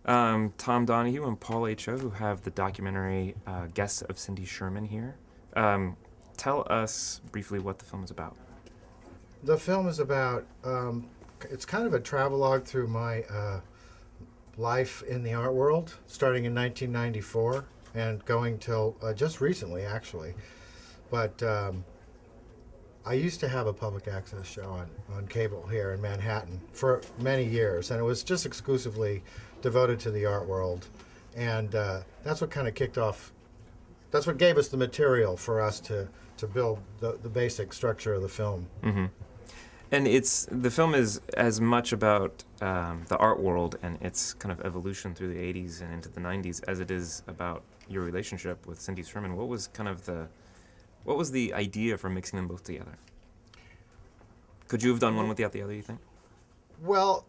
Tom Donahue and Paul H.O., who have the documentary Guests of Cindy Sherman here. Tell us briefly what the film is about. The film is about, it's kind of a travelogue through my life in the art world, starting in 1994 and going till just recently, actually. But I used to have a public access show on cable here in Manhattan for many years, and it was just exclusively devoted to the art world. And that's what kind of kicked off, that's what gave us the material for us to build the basic structure of the film. Mm-hmm. And the film is as much about the art world and its kind of evolution through the 80s and into the 90s as it is about your relationship with Cindy Sherman. What was the idea for mixing them both together? Could you have done one without the other, you think? Well,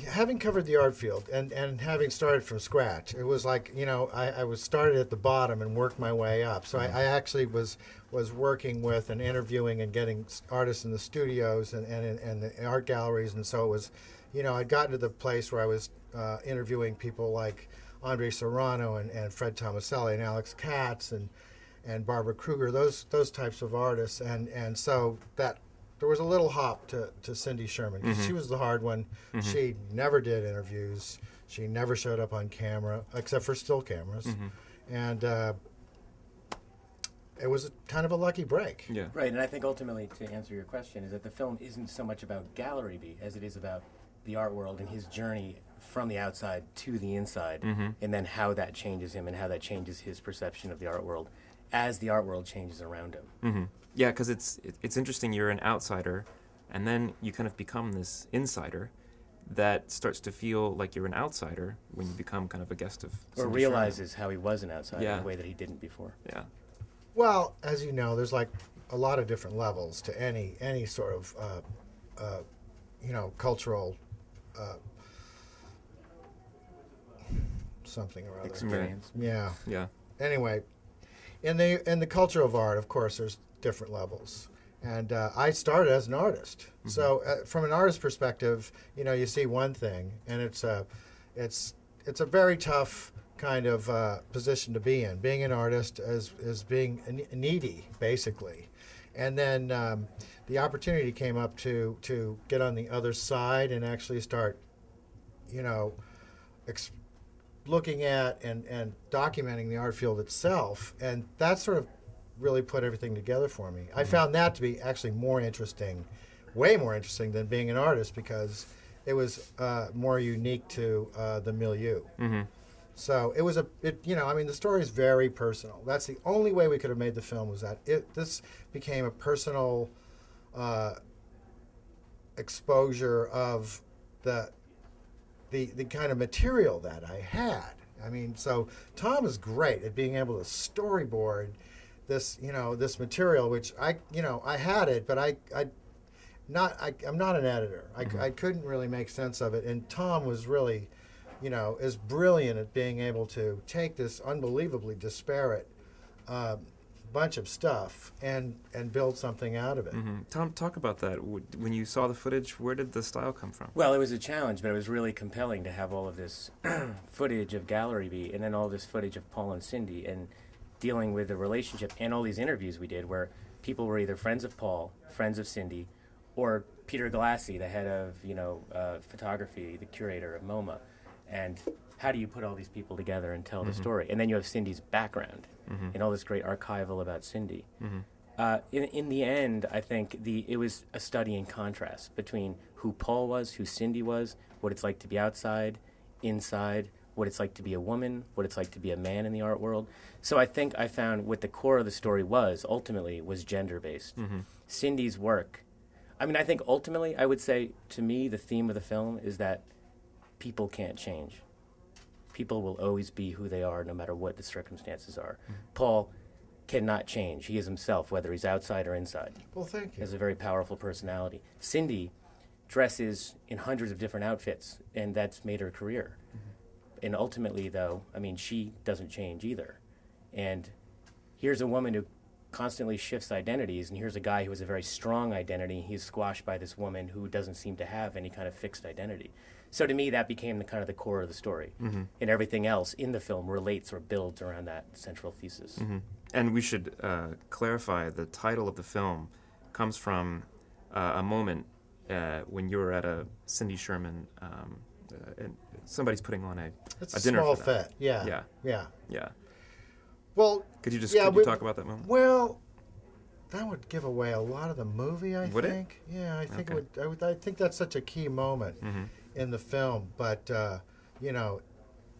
having covered the art field and having started from scratch, it was like, I was started at the bottom and worked my way up. So I actually was working with and interviewing and getting artists in the studios and the art galleries. And so it was, I'd gotten to the place where I was interviewing people like Andre Serrano and Fred Tomaselli and Alex Katz and Barbara Kruger, those types of artists. And so that there was a little hop to Cindy Sherman. Mm-hmm. She was the hard one. Mm-hmm. She never did interviews. She never showed up on camera, except for still cameras. Mm-hmm. And it was kind of a lucky break. Yeah. Right, and I think ultimately, to answer your question, is that the film isn't so much about Gallery B as it is about the art world and his journey from the outside to the inside, mm-hmm. and then how that changes him and how that changes his perception of the art world as the art world changes around him. Mm-hmm. Yeah, because it's interesting. You're an outsider, and then you kind of become this insider that starts to feel like you're an outsider when you become kind of a guest of Or realizes how he was an outsider yeah. in a way that he didn't before. Yeah. Well, as you know, there's like a lot of different levels to any sort of cultural something or other. Experience. Yeah. Yeah. Anyway, in the culture of art, of course, there's different levels. And I started as an artist. Mm-hmm. So from an artist perspective, you see one thing, and it's a very tough kind of position to be in. Being an artist is being needy, basically. And then the opportunity came up to get on the other side and actually start, looking at and documenting the art field itself. And that sort of really put everything together for me. Mm-hmm. I found that to be actually more interesting, way more interesting than being an artist, because it was more unique to the milieu. Mm-hmm. So it was the story is very personal. That's the only way we could have made the film, was that this became a personal exposure of the kind of material that I had. I mean, so Tom is great at being able to storyboard this material, which I had it, but I'm not an editor. Mm-hmm. I couldn't really make sense of it, and Tom was really, is brilliant at being able to take this unbelievably disparate bunch of stuff and build something out of it. Mm-hmm. Tom, talk about that. When you saw the footage, where did the style come from? Well, it was a challenge, but it was really compelling to have all of this footage of Gallery B and then all this footage of Paul and Cindy, and dealing with the relationship, and all these interviews we did where people were either friends of Paul, friends of Cindy, or Peter Galassi, the head of photography, the curator of MoMA. And how do you put all these people together and tell mm-hmm. the story? And then you have Cindy's background mm-hmm. and all this great archival about Cindy. Mm-hmm. In the end, I think it was a study in contrast between who Paul was, who Cindy was, what it's like to be outside, inside, what it's like to be a woman, what it's like to be a man in the art world. So I think I found what the core of the story was gender-based. Mm-hmm. Cindy's work. I mean, I think ultimately, I would say, to me, the theme of the film is that people can't change. People will always be who they are, no matter what the circumstances are. Mm-hmm. Paul cannot change. He is himself, whether he's outside or inside. Well, thank you. He has a very powerful personality. Cindy dresses in hundreds of different outfits, and that's made her career. Mm-hmm. And ultimately, though, I mean, she doesn't change either. And here's a woman who constantly shifts identities, and here's a guy who has a very strong identity. He's squashed by this woman who doesn't seem to have any kind of fixed identity. So to me, that became the kind of the core of the story, and everything else in the film relates or builds around that central thesis. And we should clarify the title of the film comes from a moment when you were at a Cindy Sherman, and somebody's putting on It's a a dinner small for them. fete. Yeah. Yeah. Yeah. Yeah. Well, Could you yeah, talk about that moment? Well, that would give away a lot of the movie, I Would it? think. Yeah, I think Okay. it would. I think that's such a key moment in the film. But you know,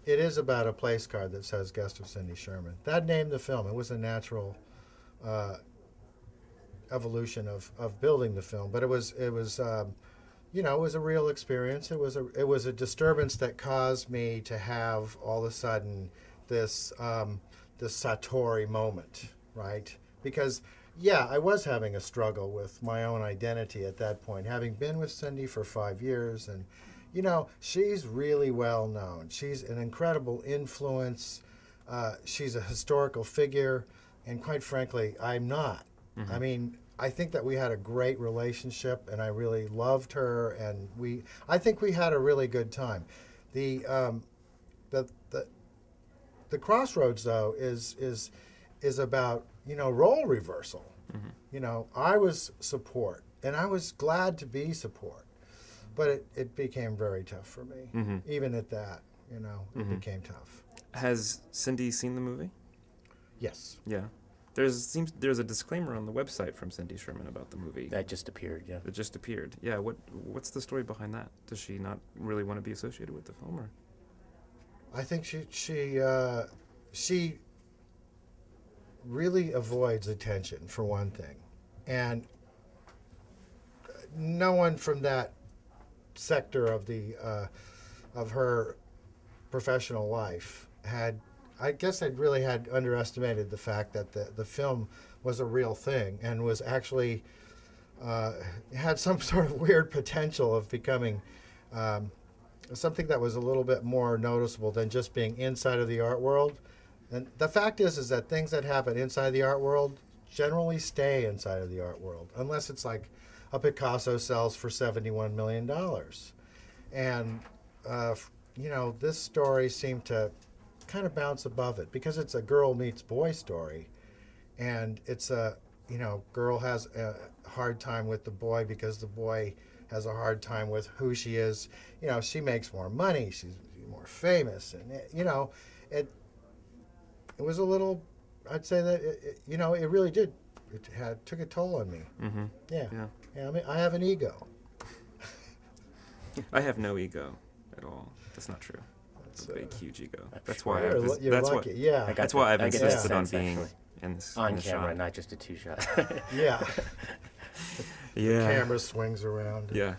it is about a place card that says "Guest of Cindy Sherman." That named the film. It was a natural evolution of building the film. But it was you know, it was a real experience. It was a disturbance that caused me to have all of a sudden this this Satori moment, right? Because yeah, I was having a struggle with my own identity at that point, having been with Cindy for 5 years, and you know, she's really well known. She's an incredible influence. She's a historical figure, and quite frankly, I'm not. I mean, I think that we had a great relationship, and I really loved her, and I think we had a really good time. The crossroads, though, is about, you know, role reversal. You know, I was support, and I was glad to be support, but it became very tough for me. Even at that, you know, it became tough. Has Cindy seen the movie? Yes. Yeah. There's a disclaimer on the website from Cindy Sherman about the movie. That just appeared, yeah. It just appeared. Yeah. What's the story behind that? Does she not really want to be associated with the film, or? I think she really avoids attention, for one thing, and no one from that sector of the of her professional life had. I guess I'd really had underestimated the fact that the film was a real thing and was actually had some sort of weird potential of becoming something that was a little bit more noticeable than just being inside of the art world. And the fact is that things that happen inside the art world generally stay inside of the art world, unless it's like a Picasso sells for $71 million. And, you know, this story seemed to kind of bounce above it because it's a girl meets boy story. And it's you know, girl has a hard time with the boy because the boy has a hard time with who she is. You know, she makes more money, she's more famous, and you know, it was a little. I'd say that you know, it really did. It took a toll on me. Yeah. I mean, I have an ego. I have no ego at all. That's not true. That's a big, huge ego. That's why You're lucky. Yeah. That's why I've I get insisted that on sense, being actually. in this On in this camera, shot. not just a two-shot. Yeah. Yeah. Camera swings around. Yeah.